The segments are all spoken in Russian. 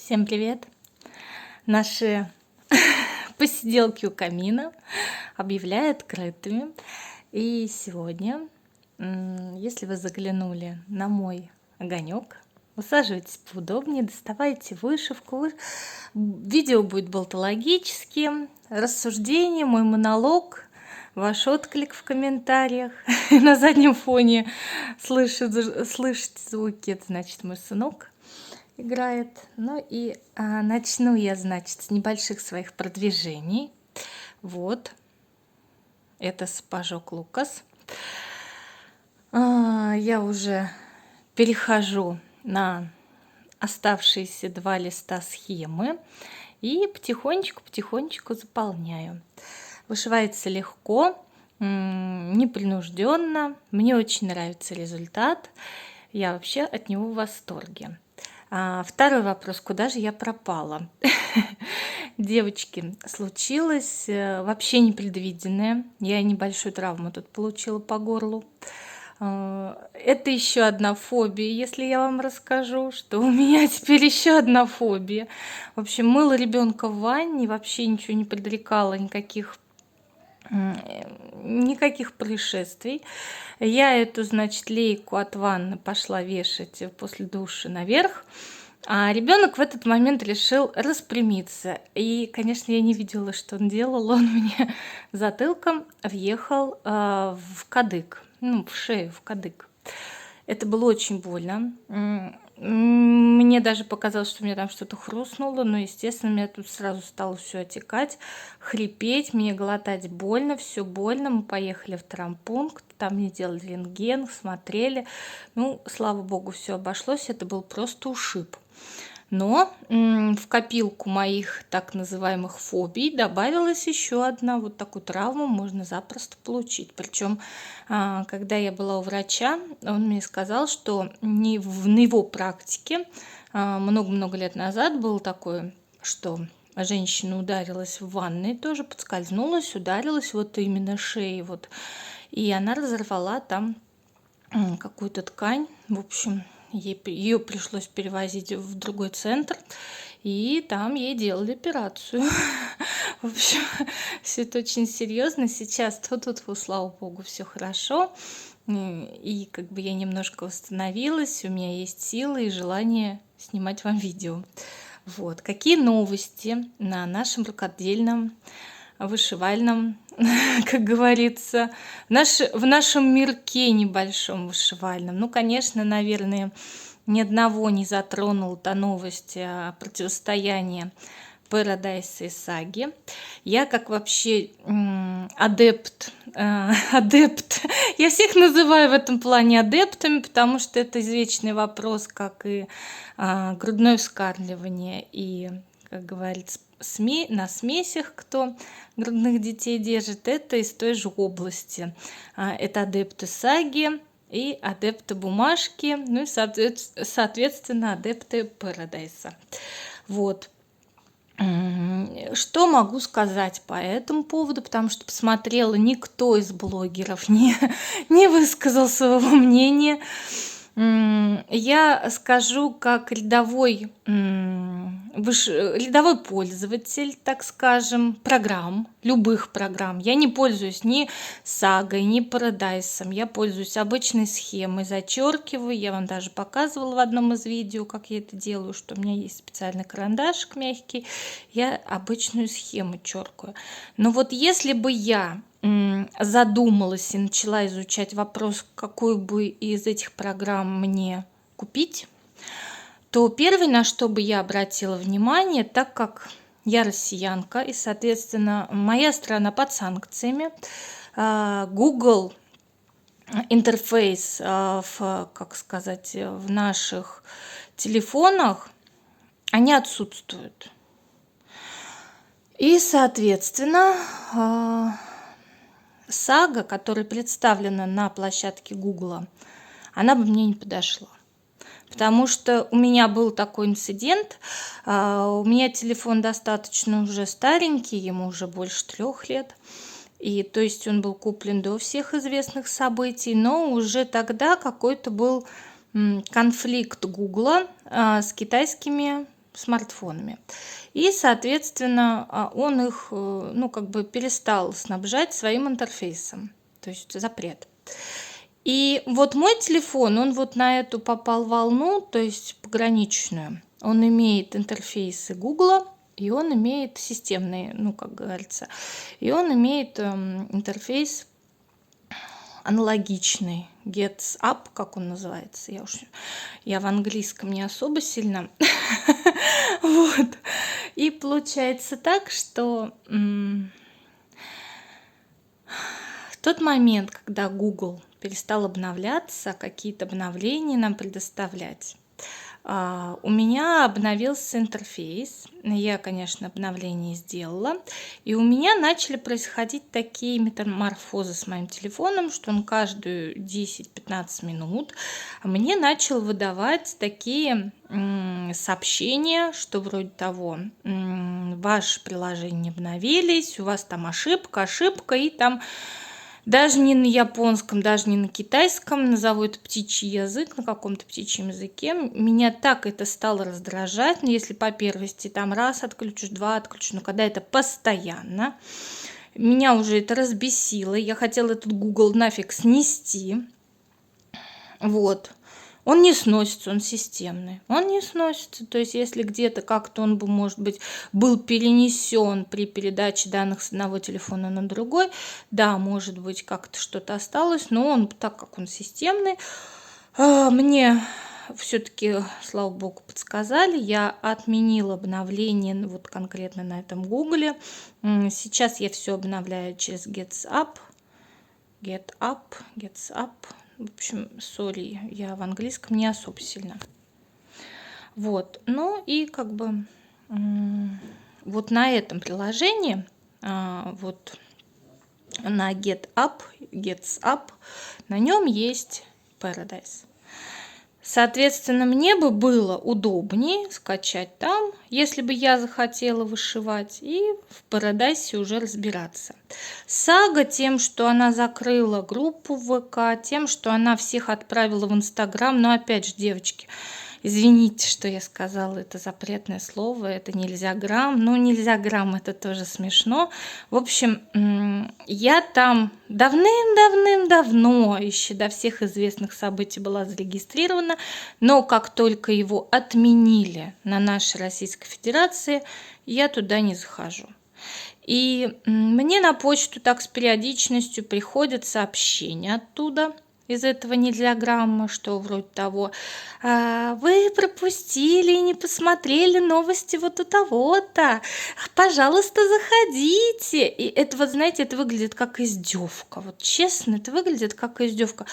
Всем привет! Наши посиделки у камина объявляю открытыми. И сегодня, если вы заглянули на мой огонек, усаживайтесь поудобнее, доставайте вышивку. Видео будет болтологическим, рассуждение, мой монолог, ваш отклик в комментариях. На заднем фоне слышите звуки, это значит мой сынок играет. Ну и начну я, значит, с небольших своих продвижений. Вот, это сапожок Лукас. Я уже перехожу на оставшиеся 2 листа схемы и потихонечку заполняю. Вышивается легко, непринужденно. Мне очень нравится результат. Я вообще от него в восторге. Второй вопрос: куда же я пропала? Девочки, случилось вообще непредвиденное. Я небольшую травму тут получила по горлу. Это еще одна фобия, если я вам расскажу, что у меня теперь еще одна фобия. В общем, мыла ребенка в ванне, вообще ничего не предрекало, никаких происшествий. Я эту, значит, лейку от ванны пошла вешать после душа наверх, а ребенок в этот момент решил распрямиться. И, конечно, я не видела, что он делал. Он мне затылком въехал в кадык, в шею, в кадык. Это было очень больно. Мне даже показалось, что у меня там что-то хрустнуло, но, естественно, у меня тут сразу стало все отекать, хрипеть, мне глотать больно, все больно. Мы поехали в травмпункт, там мне делали рентген, смотрели. Ну, слава богу, все обошлось, это был просто ушиб. Но в копилку моих так называемых фобий добавилась еще одна. Вот такую травму можно запросто получить. Причем, когда я была у врача, он мне сказал, что на его практике много-много лет назад было такое, что женщина ударилась в ванной, тоже подскользнулась, ударилась вот именно шеей. Вот, и она разорвала там какую-то ткань. В общем, ее пришлось перевозить в другой центр, и там ей делали операцию. В общем, все это очень серьезно. Сейчас тут, слава богу, все хорошо. И как бы я немножко восстановилась, у меня есть силы и желание снимать вам видео. Вот. Какие новости на нашем рукодельном, вышивальном, как говорится, в нашем мирке небольшом вышивальном. Ну, конечно, наверное, ни одного не затронула та новость о противостоянии Paradise и Саги. Я как вообще адепт, я всех называю в этом плане адептами, потому что это извечный вопрос, как и грудное вскармливание и, как говорится, на смесях, кто грудных детей держит, это из той же области. Это адепты саги и адепты бумажки, ну и, соответственно, адепты Парадайса. Вот. Что могу сказать по этому поводу, потому что посмотрела, никто из блогеров не высказал своего мнения. Я скажу как рядовой пользователь, так скажем, программ, любых программ. Я не пользуюсь ни сагой, ни парадайсом. Я пользуюсь обычной схемой, зачеркиваю. Я вам даже показывала в одном из видео, как я это делаю, что у меня есть специальный карандашик мягкий. Я обычную схему черкаю. Но вот если бы я задумалась и начала изучать вопрос, какую бы из этих программ мне купить, то первое, на что бы я обратила внимание, так как я россиянка и, соответственно, моя страна под санкциями, Google интерфейс в наших телефонах, они отсутствуют. И, соответственно, сага, которая представлена на площадке Гугла, она бы мне не подошла. Потому что у меня был такой инцидент. У меня телефон достаточно уже старенький, ему уже больше 3 лет. И то есть он был куплен до всех известных событий, но уже тогда какой-то был конфликт Гугла с китайскими смартфонами. И, соответственно, он их, ну, как бы перестал снабжать своим интерфейсом, то есть запрет. И вот мой телефон, он вот на эту попал волну, то есть пограничную. Он имеет интерфейсы Гугла, и он имеет системные, ну, как говорится, и он имеет интерфейс аналогичный, Gets Up, как он называется. Я в английском не особо сильно. Вот. И получается так, что в тот момент, когда Google перестал обновляться, какие-то обновления нам предоставлять, у меня обновился интерфейс. Я, конечно, обновление сделала. И у меня начали происходить такие метаморфозы с моим телефоном, что он каждую 10-15 минут мне начал выдавать такие сообщения, что вроде того, ваши приложения не обновились, у вас там ошибка, и там даже не на японском, даже не на китайском, назову это птичий язык, на каком-то птичьем языке. Меня так это стало раздражать, но если по первости там раз отключишь, два отключишь, но когда это постоянно, меня уже это разбесило, я хотела этот Google нафиг снести, вот. Он не сносится, он системный. Он не сносится. То есть, если где-то как-то он бы, может быть, был перенесен при передаче данных с одного телефона на другой, да, может быть, как-то что-то осталось, но он, так как он системный, мне все-таки, слава богу, подсказали. Я отменила обновление вот конкретно на этом Гугле. Сейчас я все обновляю через Gets Up. В общем, сори, я в английском не особо сильно. Вот, ну и как бы вот на этом приложении, вот на Gets Up, на нем есть Paradise. Соответственно, мне бы было удобнее скачать там, если бы я захотела вышивать, и в Paradise уже разбираться. Сага тем, что она закрыла группу в ВК, тем, что она всех отправила в Инстаграм. Но опять же, девочки, извините, что я сказала это запретное слово, это нельзя грамм. Ну, нельзя грамм, это тоже смешно. В общем, я там давным-давным-давно, еще до всех известных событий, была зарегистрирована, но как только его отменили на нашей Российской Федерации, я туда не захожу. И мне на почту так с периодичностью приходят сообщения оттуда, из этого нельзяграмма, что вроде того, вы пропустили и не посмотрели новости вот у того-то, пожалуйста, заходите. И это, вот знаете, это выглядит как издевка. Вот честно, это выглядит как издевка.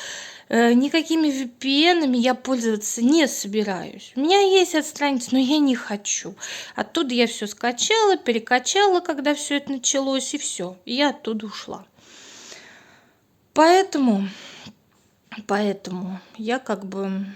Никакими VPN-ами я пользоваться не собираюсь. У меня есть эта страница, но я не хочу. Оттуда я все скачала, перекачала, когда все это началось, и все. И я оттуда ушла. Поэтому я как бы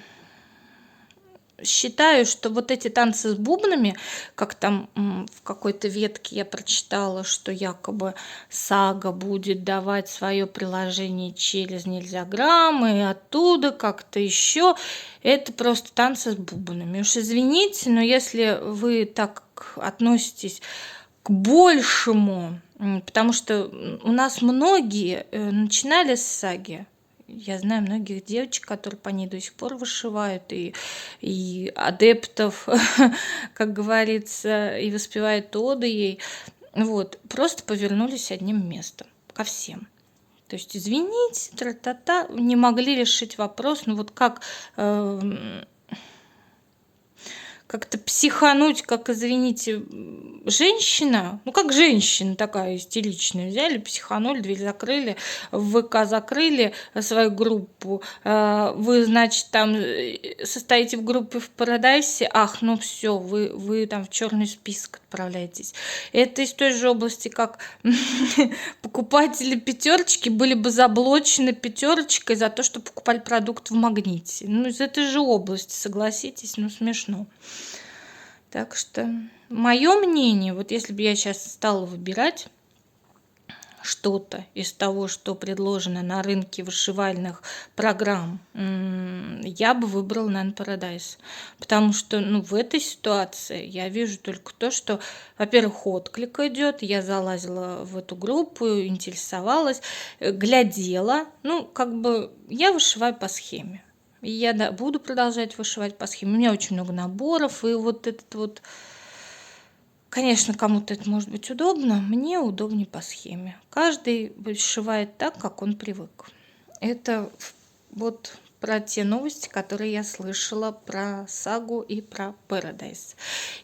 считаю, что вот эти танцы с бубнами, как там в какой-то ветке я прочитала, что якобы Сага будет давать свое приложение через нельзяграмм, и оттуда как-то еще, это просто танцы с бубнами. Уж извините, но если вы так относитесь к большему, потому что у нас многие начинали с Саги. Я знаю многих девочек, которые по ней до сих пор вышивают, и адептов, как говорится, и воспевают оды ей. Вот, просто повернулись одним местом ко всем. То есть, извините, тра-та-та, не могли решить вопрос, ну вот как-то психануть, как, извините, женщина, ну как женщина такая истеричная, взяли, психанули, дверь закрыли, в ВК закрыли свою группу, вы, значит, там состоите в группе в Парадайсе, ах, ну все, вы там в черный список отправляетесь. Это из той же области, как покупатели пятерочки были бы заблочены пятерочкой за то, что покупали продукт в Магните. Ну, из этой же области, согласитесь, ну смешно. Так что мое мнение, вот если бы я сейчас стала выбирать, что-то из того, что предложено на рынке вышивальных программ, я бы выбрала Nine Paradise. Потому что, ну, в этой ситуации я вижу только то, что, во-первых, отклик идет. Я залазила в эту группу, интересовалась, глядела. Ну, как бы я вышиваю по схеме. И я, да, буду продолжать вышивать по схеме. У меня очень много наборов, и вот этот вот, конечно, кому-то это может быть удобно, мне удобнее по схеме. Каждый вышивает так, как он привык. Это вот про те новости, которые я слышала про Сагу и про Paradise.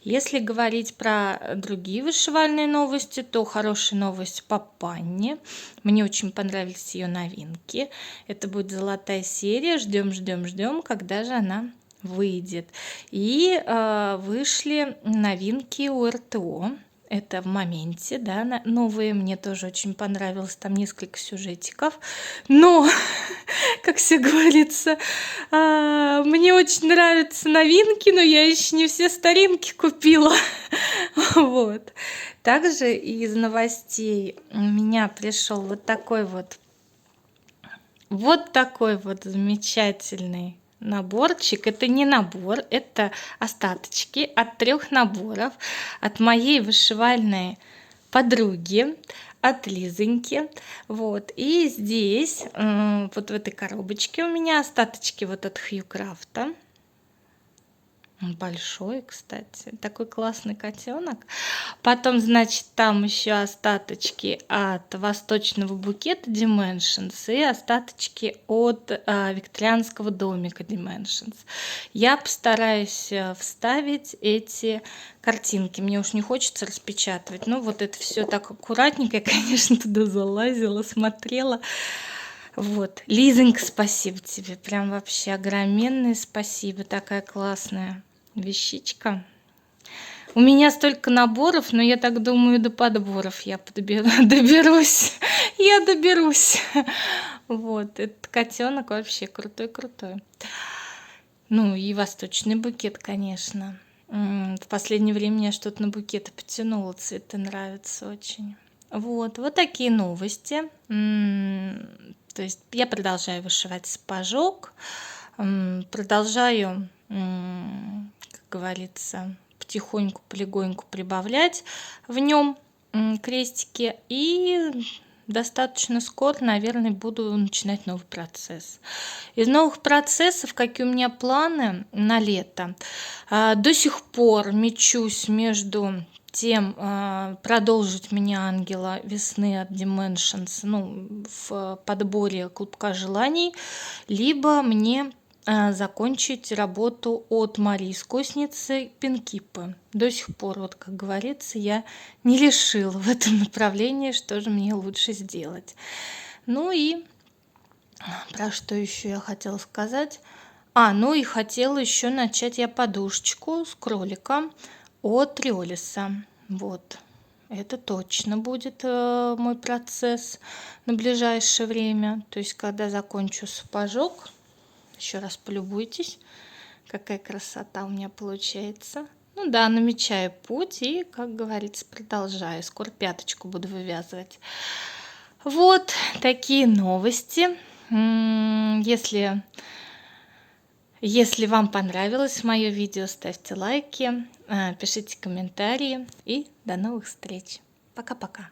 Если говорить про другие вышивальные новости, то хорошая новость по Панне. Мне очень понравились ее новинки. Это будет золотая серия. Ждем, когда же она выйдет. И вышли новинки у РТО. Это в моменте, да, новые. Мне тоже очень понравилось. Там несколько сюжетиков. Но, как все говорится, мне очень нравятся новинки, но я еще не все старинки купила. Вот. Также из новостей у меня пришел вот такой вот замечательный наборчик. Это не набор, это остаточки от 3 наборов от моей вышивальной подруги, от Лизоньки. Вот. И здесь, вот в этой коробочке у меня остаточки вот от Хью Крафта. Он большой, кстати. Такой классный котенок. Потом, значит, там еще остаточки от Восточного букета Dimensions и остаточки от Викторианского домика Dimensions. Я постараюсь вставить эти картинки. Мне уж не хочется распечатывать. Ну, вот это все так аккуратненько. Я, конечно, туда залазила, смотрела. Вот. Лизонька, спасибо тебе. Прям вообще огроменное спасибо. Такая классная вещичка. У меня столько наборов, но я так думаю, до подборов я доберусь. Я доберусь. Вот. Этот котенок вообще крутой. Ну и восточный букет, конечно. В последнее время я что-то на букеты потянула. Цветы нравятся очень. Вот такие новости. То есть я продолжаю вышивать сапожок, продолжаю, как говорится, потихоньку, полегоньку прибавлять в нем крестики, и достаточно скоро, наверное, буду начинать новый процесс. Из новых процессов, какие у меня планы на лето, до сих пор мечусь между тем, продолжить мне ангела весны от Dimensions, ну, в подборе клубка желаний, либо мне закончить работу от Марии Искусницы Пинкипы. До сих пор, вот как говорится, я не решила в этом направлении, что же мне лучше сделать. Ну и про что еще я хотела сказать? Ну и хотела еще начать я подушечку с кроликом от Риолиса. Вот. Это точно будет мой процесс на ближайшее время. То есть, когда закончу сапожок, еще раз полюбуйтесь, какая красота у меня получается. Ну да, намечаю путь и, как говорится, продолжаю. Скоро пяточку буду вывязывать. Вот такие новости. Если вам понравилось мое видео, ставьте лайки, пишите комментарии и до новых встреч. Пока-пока.